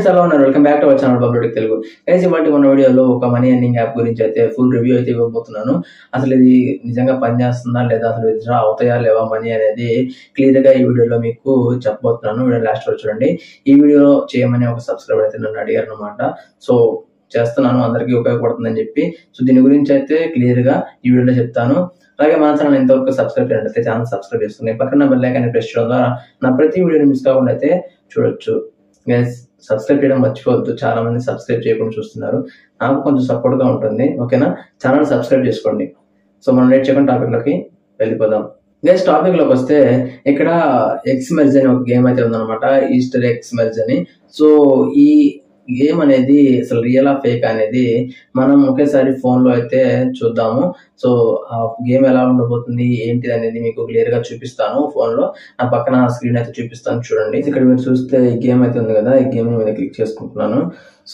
Friends, ఎలా ఉన్నారు? Welcome back to our channel Bablutech Telugu. Guys, ఇవాళ మన వీడియోలో ఒక మనీ ఎర్నింగ్ యాప్ గురించి అయితే ఫుల్ రివ్యూ అయితే ఇవ్వబోతున్నాను. అసలు ఇది నిజంగా పనిచేస్తుందా లేదా, అసలు విత్డ్రా అవుతాయా లేవా మనీ అనేది క్లియర్ గా ఈ వీడియోలో మీకు చెప్పబోతున్నాను. వీడియో లాస్ట్ వరకు చూడండి. ఈ వీడియో చేయమని ఒక సబ్స్క్రైబర్ అయితే నన్ను అడిగారు అనమాట. సో చేస్తున్నాను, అందరికీ ఉపయోగపడుతుందని చెప్పి. సో దీని గురించి అయితే క్లియర్ గా ఈ వీడియోలో చెప్తాను. అలాగే మన ఛానల్ ఎంతవరకు సబ్స్క్రైబ్ చేయండి, ఛానల్ సబ్స్క్రైబ్ చేసుకుని పక్కన బెల్ ఐకాన్ ప్రెస్ చేయడం ద్వారా నా ప్రతి వీడియోని మిస్ కాకుండా అయితే చూడొచ్చు. గైస్, సబ్స్క్రైబ్ చేయడం మర్చిపోవద్దు. చాలా మంది సబ్స్క్రైబ్ చేయకుండా చూస్తున్నారు, నాకు కొంచెం సపోర్ట్ గా ఉంటుంది. ఓకేనా, ఛానల్ సబ్స్క్రైబ్ చేసుకోండి. సో మనం లేట్ చేయకుండా టాపిక్ లోకి వెళ్ళిపోదాం. గైస్, టాపిక్ లోకి వస్తే ఇక్కడ ఎక్స్ మెర్జ్ అని ఒక గేమ్ అయితే ఉందన్నమాట, ఈస్టర్ ఎక్స్ మెర్జ్ అని. సో ఈ గేమ్ అనేది అసలు రియల్ ఫేక్ అనేది మనం ఒకేసారి ఫోన్ లో అయితే చూద్దాము. సో ఆ గేమ్ ఎలా ఉండబోతుంది ఏంటిది అనేది మీకు క్లియర్ గా చూపిస్తాను. ఫోన్ లో నా పక్కన స్క్రీన్ అయితే చూపిస్తాను, చూడండి. ఇక్కడ మీరు చూస్తే ఈ గేమ్ అయితే ఉంది కదా, ఈ గేమ్ మీద క్లిక్ చేసుకుంటున్నాను.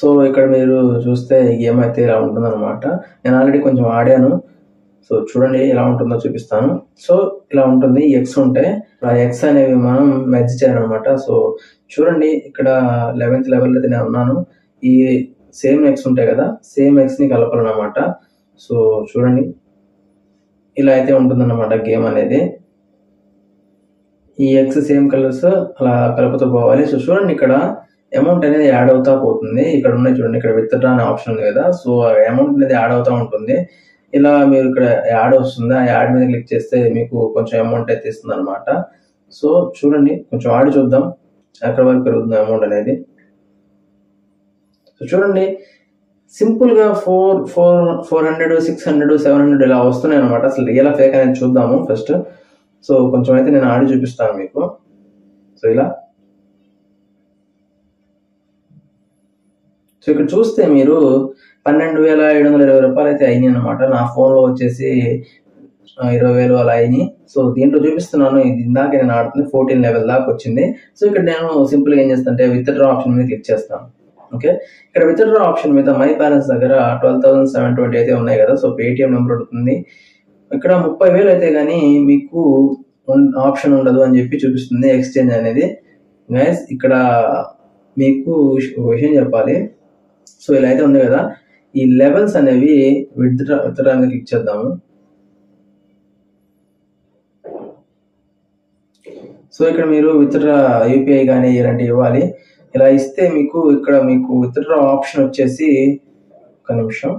సో ఇక్కడ మీరు చూస్తే ఈ గేమ్ అయితే ఇలా ఉంటుంది అనమాట. నేను ఆల్రెడీ కొంచెం ఆడాను. సో చూడండి ఎలా ఉంటుందో చూపిస్తాను. సో ఇలా ఉంటుంది, ఎక్స్ ఉంటాయి. ఆ ఎక్స్ అనేవి మనం మెర్జ్ చేయాలన్నమాట. సో చూడండి, ఇక్కడ 11th లెవెల్ అయితే నేను ఉన్నాను. ఈ సేమ్ ఎక్స్ ఉంటాయి కదా, సేమ్ ఎక్స్ ని కలపాలన్నమాట. సో చూడండి, ఇలా అయితే ఉంటుందన్నమాట గేమ్ అనేది. ఈ ఎక్స్ సేమ్ కలర్స్ అలా కలుపుతూ పోవాలి. సో చూడండి, ఇక్కడ అమౌంట్ అనేది యాడ్ అవుతా పోతుంది. ఇక్కడ ఉన్నాయి చూడండి, ఇక్కడ విత్డ్రా అనే ఆప్షన్ ఉంది కదా. సో అమౌంట్ అనేది యాడ్ అవుతా ఉంటుంది. ఇలా మీరు ఇక్కడ యాడ్ వస్తుంది, ఆ యాడ్ మీద క్లిక్ చేస్తే మీకు కొంచెం అమౌంట్ అయితే ఇస్తుంది అనమాట. సో చూడండి, కొంచెం ఆడి చూద్దాం ఎక్కడ వరకు పెరుగుతుంది అమౌంట్ అనేది. సో చూడండి, సింపుల్ గా 400, 600, 700 ఇలా వస్తున్నాయి అనమాట. అసలు రియల్ ఫేక్ అనేది చూద్దాము ఫస్ట్. సో కొంచెం అయితే నేను ఆడి చూపిస్తాను మీకు. సో ఇలా సో ఇక్కడ చూస్తే మీరు 12,720 రూపాయలు అయితే అయినాయి అనమాట. నా ఫోన్ లో వచ్చేసి 20,000 అలా అయినాయి. సో దీంట్లో చూపిస్తున్నాను, ఇది ఇందాక నేను ఆడుతుంది 14 లెవెల్ దాకా వచ్చింది. సో ఇక్కడ నేను సింపుల్ గా ఏం చేస్తానంటే విత్డ్రా ఆప్షన్ మీద క్లిక్ చేస్తాను. ఓకే, ఇక్కడ విత్డ్రా ఆప్షన్ మీద మై బ్యాలెన్స్ దగ్గర 12,720 అయితే ఉన్నాయి కదా. సో పేటిఎం నెంబర్ ఉంటుంది. ఇక్కడ 30,000 అయితే కానీ మీకు ఆప్షన్ ఉండదు అని చెప్పి చూపిస్తుంది ఎక్స్చేంజ్ అనేది. గైస్, ఇక్కడ మీకు విషయం చెప్పాలి. సో ఇలా అయితే ఉంది కదా, ఈ లెవెల్స్ అనేవి విత్డ్రా మీద క్లిక్ చేద్దాము. సో ఇక్కడ మీరు విత్డ్రా యూపీఐ కానీ ఇలాంటివి ఇవ్వాలి. ఇలా ఇస్తే మీకు ఇక్కడ మీకు విత్డ్రా ఆప్షన్ వచ్చేసి, ఒక నిమిషం,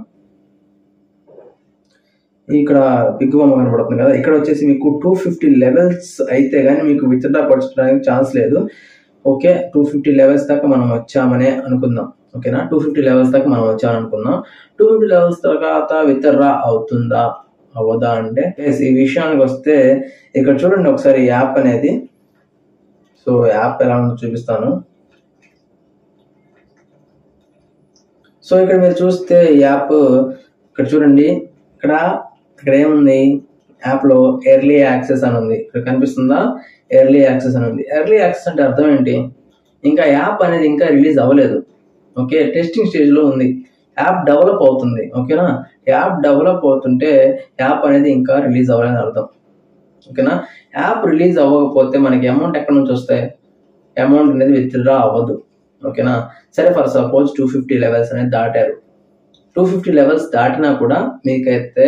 ఇక్కడ బిగ్ బొమ్మ కనబడుతుంది కదా, ఇక్కడ వచ్చేసి మీకు 250 లెవెల్స్ అయితే కానీ మీకు విత్డ్రా పడడానికి ఛాన్స్ లేదు. ఓకే, 250 లెవెల్స్ దాకా మనం వచ్చామనే అనుకుందాం. ఓకేనా, 250 లెవెల్స్ దాకా మనం వచ్చామని అనుకుందాం. 250 లెవెల్స్ తర్వాత విత్డ్రా అవుతుందా అవ్వదా అంటే, ఈ విషయానికి వస్తే ఇక్కడ చూడండి ఒకసారి యాప్ అనేది. సో యాప్ ఎలా ఉందో చూపిస్తాను. సో ఇక్కడ మీరు చూస్తే యాప్ ఇక్కడ చూడండి, ఇక్కడ ఏముంది, యాప్ లో ఎర్లీ యాక్సెస్ అని ఉంది. ఇక్కడ కనిపిస్తుందా, ఎర్లీ యాక్సెస్ అని ఉంది. ఎర్లీ యాక్సెస్ అంటే అర్థం ఏంటి, ఇంకా యాప్ అనేది ఇంకా రిలీజ్ అవ్వలేదు. ఓకే, టెస్టింగ్ స్టేజ్ లో ఉంది, యాప్ డెవలప్ అవుతుంది. ఓకేనా, యాప్ డెవలప్ అవుతుంటే యాప్ అనేది ఇంకా రిలీజ్ అవ్వలేదని అర్థం. ఓకేనా, యాప్ రిలీజ్ అవ్వకపోతే మనకి అమౌంట్ ఎక్కడి నుంచి వస్తాయి, అమౌంట్ అనేది విత్డ్రా అవ్వదు. ఓకేనా, సరే ఫర్ సపోజ్ 250 లెవెల్స్ అనేది దాటారు. 250 లెవెల్స్ దాటినా కూడా మీకైతే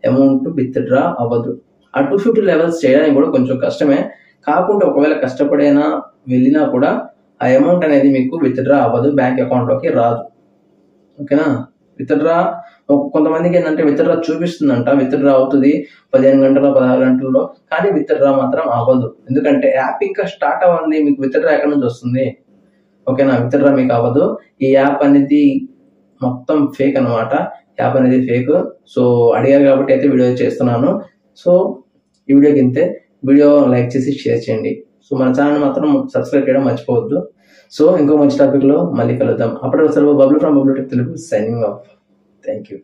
అమౌంట్ విత్డ్రా అవ్వదు. ఆ 250 లెవెల్స్ చేయడానికి కూడా కొంచెం కష్టమే. కాకుండా ఒకవేళ కష్టపడైనా వెళ్ళినా కూడా ఆ అమౌంట్ అనేది మీకు విత్డ్రా అవ్వదు, బ్యాంక్ అకౌంట్ లోకి రాదు. ఓకేనా, విత్డ్రా కొంతమందికి ఏంటంటే విత్డ్రా చూపిస్తుందంట, విత్డ్రా అవుతుంది 15 గంటల్లో 16 గంటల్లో, కానీ విత్డ్రా మాత్రం అవ్వదు. ఎందుకంటే యాప్ ఇంకా స్టార్ట్ అవ్వండి, మీకు విత్డ్రా ఎక్కడి నుంచి వస్తుంది. ఓకేనా, విత్డ్రా మీకు అవ్వదు. ఈ యాప్ అనేది మొత్తం ఫేక్ అనమాట, యాప్ అనేది ఫేక్. సో అడిగారు కాబట్టి అయితే వీడియో చేస్తున్నాను. సో ఈ వీడియోకి ఇంతే. వీడియో లైక్ చేసి షేర్ చేయండి. సో మన ఛానల్ మాత్రం సబ్స్క్రైబ్ చేయడం మర్చిపోవద్దు. సో ఇంకో మంచి టాపిక్ లో మళ్ళీ కలుద్దాం. అప్పటి వరకు Bablu from Bablutech Telugu signing off. Thank you.